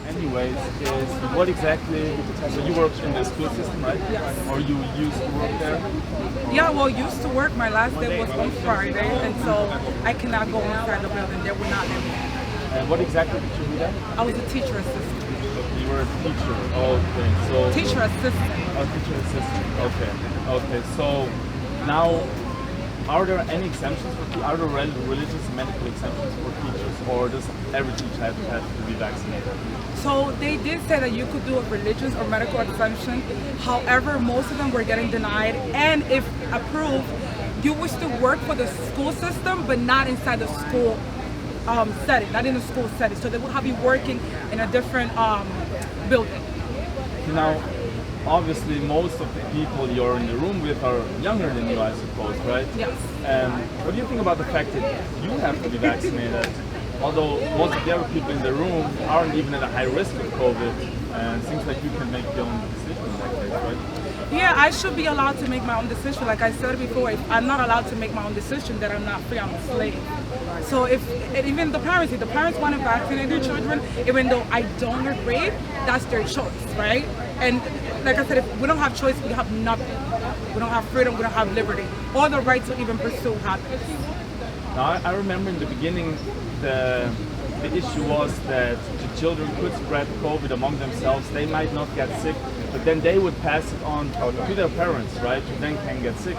Anyways, is what exactly, so you work in the school system, right? Yes. Or you used to work there? Yeah, well, used to work. My last day was on Friday, and so I cannot go inside the building. They will not let me. And what exactly did you do there? I was a teacher assistant. You were a teacher. Okay, so Teacher assistant. oh, teacher assistant. Okay, okay. So now, are there any exemptions for are there religious and medical exemptions for teachers, or does every teacher have to be vaccinated? So they did say that you could do a religious or medical exemption. However, most of them were getting denied. And if approved, you wish to work for the school system, but not inside the school setting, not in the school setting. So they will have you working in a different building. Now, obviously, most of the people you're in the room with are younger than you, I suppose, right? Yes. What do you think about the fact that you have to be vaccinated? Although most of the other people in the room aren't even at a high risk of COVID, and it seems like you can make your own decision in that case, right? Yeah, I should be allowed to make my own decision. Like I said before, if I'm not allowed to make my own decision, then I'm not free, I'm a slave. So if the parents want to vaccinate their children, even though I don't agree, that's their choice, right? And like I said, if we don't have choice, we have nothing. We don't have freedom, we don't have liberty, or the right to even pursue happiness. Now, I remember in the beginning, the issue was that the children could spread COVID among themselves. They might not get sick, but then they would pass it on to their parents, right? Who then can get sick.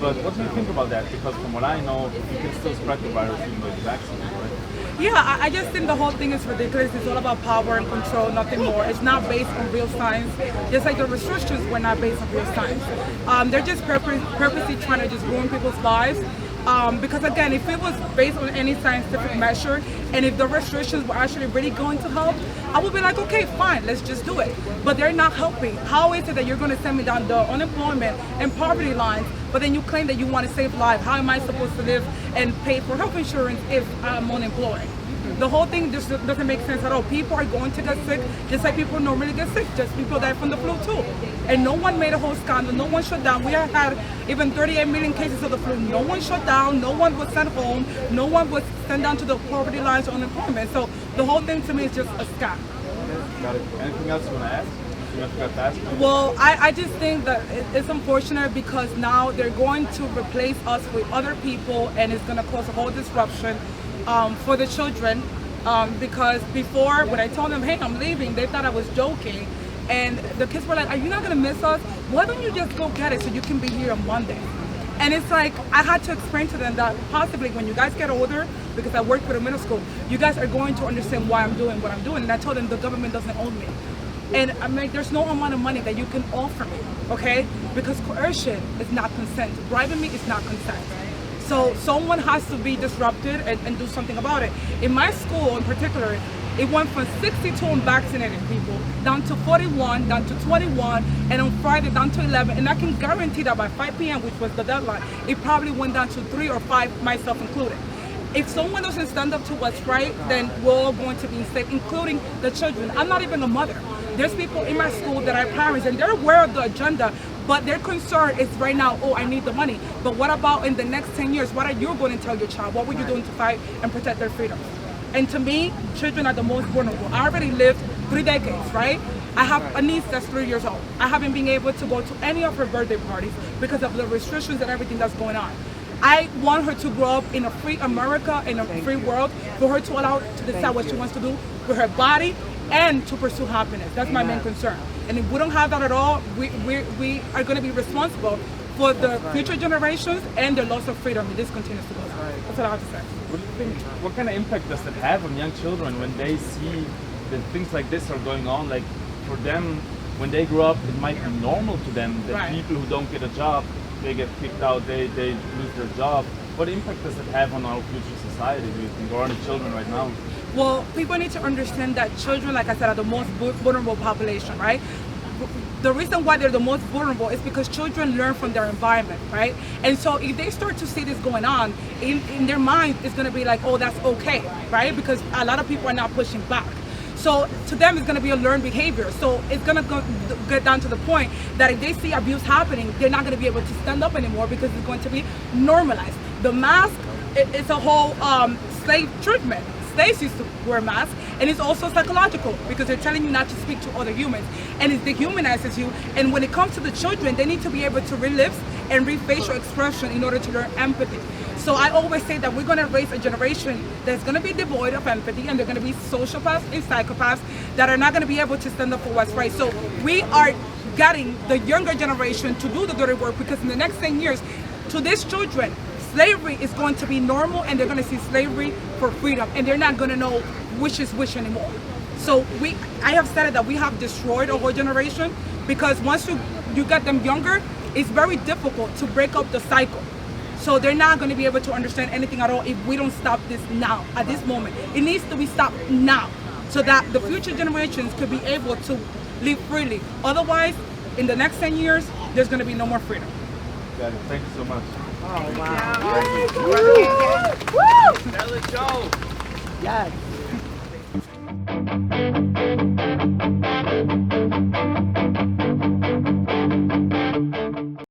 But what do you think about that? Because from what I know, you can still spread the virus even though you're vaccinated, right? Yeah, I just think the whole thing is ridiculous. It's all about power and control, nothing more. It's not based on real science. Just like the restrictions were not based on real science. They're just purposely trying to just ruin people's lives. Because again, if it was based on any scientific measure, and if the restrictions were actually really going to help, I would be like, okay, fine, let's just do it. But they're not helping. How is it that you're going to send me down the unemployment and poverty lines, but then you claim that you want to save lives? How am I supposed to live and pay for health insurance if I'm unemployed? The whole thing just doesn't make sense at all. People are going to get sick, just like people normally get sick. Just people die from the flu too. And no one made a whole scandal. No one shut down. We have had even 38 million cases of the flu. No one shut down. No one was sent home. No one was sent down to the poverty lines or unemployment. So the whole thing to me is just a scam. Got it. Anything else you want to ask? Well, I just think that it's unfortunate because now they're going to replace us with other people, and it's going to cause a whole disruption for the children. Because before, when I told them, hey, I'm leaving, they thought I was joking. And the kids were like, are you not going to miss us? Why don't you just go get it so you can be here on Monday? And it's like, I had to explain to them that possibly when you guys get older, because I work with a middle school, you guys are going to understand why I'm doing what I'm doing. And I told them the government doesn't own me. And I mean, there's no amount of money that you can offer me, okay? Because coercion is not consent. Bribing me is not consent. So someone has to be disrupted and do something about it. In my school in particular, it went from 62 unvaccinated people down to 41, down to 21, and on Friday down to 11. And I can guarantee that by 5 p.m., which was the deadline, it probably went down to 3 or 5, myself included. If someone doesn't stand up to what's right, then we're all going to be safe, including the children. I'm not even a mother. There's people in my school that are parents, and they're aware of the agenda, but their concern is right now, oh, I need the money. But what about in the next 10 years? What are you going to tell your child? What were you doing to fight and protect their freedom? And to me, children are the most vulnerable. I already lived 3 decades, right? I have a niece that's 3 years old. I haven't been able to go to any of her birthday parties because of the restrictions and everything that's going on. I want her to grow up in a free America, in a free world, for her to allow to decide what she wants to do with her body and to pursue happiness. That's my main concern. And if we don't have that at all, we are going to be responsible for the future generations and the loss of freedom if this continues to go on. That's what I have to say. What do you think? What kind of impact does that have on young children when they see that things like this are going on? Like for them, when they grow up, it might be normal to them that people who don't get a job, they get kicked out, they lose their job. What impact does it have on our future society, do you think, or on the children right now? Well, people need to understand that children, like I said, are the most vulnerable population, right? The reason why they're the most vulnerable is because children learn from their environment, right? And so if they start to see this going on, in their mind, it's going to be like, oh, that's okay, right? Because a lot of people are not pushing back. So to them, it's going to be a learned behavior. So it's going to get down to the point that if they see abuse happening, they're not going to be able to stand up anymore because it's going to be normalized. The mask it's a whole slave treatment. Slaves used to wear masks, and it's also psychological because they're telling you not to speak to other humans, and it dehumanizes you. And when it comes to the children, they need to be able to read lips and read facial expression in order to learn empathy. So I always say that we're going to raise a generation that's going to be devoid of empathy, and they're going to be sociopaths and psychopaths that are not going to be able to stand up for what's right. So we are getting the younger generation to do the dirty work, because in the next 10 years, to these children, slavery is going to be normal, and they're going to see slavery for freedom, and they're not going to know which is which anymore. So I have said that we have destroyed a whole generation, because once you get them younger, it's very difficult to break up the cycle. So they're not going to be able to understand anything at all if we don't stop this now, at this moment. It needs to be stopped now, so that the future generations could be able to live freely. Otherwise, in the next 10 years, there's going to be no more freedom. Got it. Thank you so much. Oh, wow. Woo! Tell it, Joe. Yes.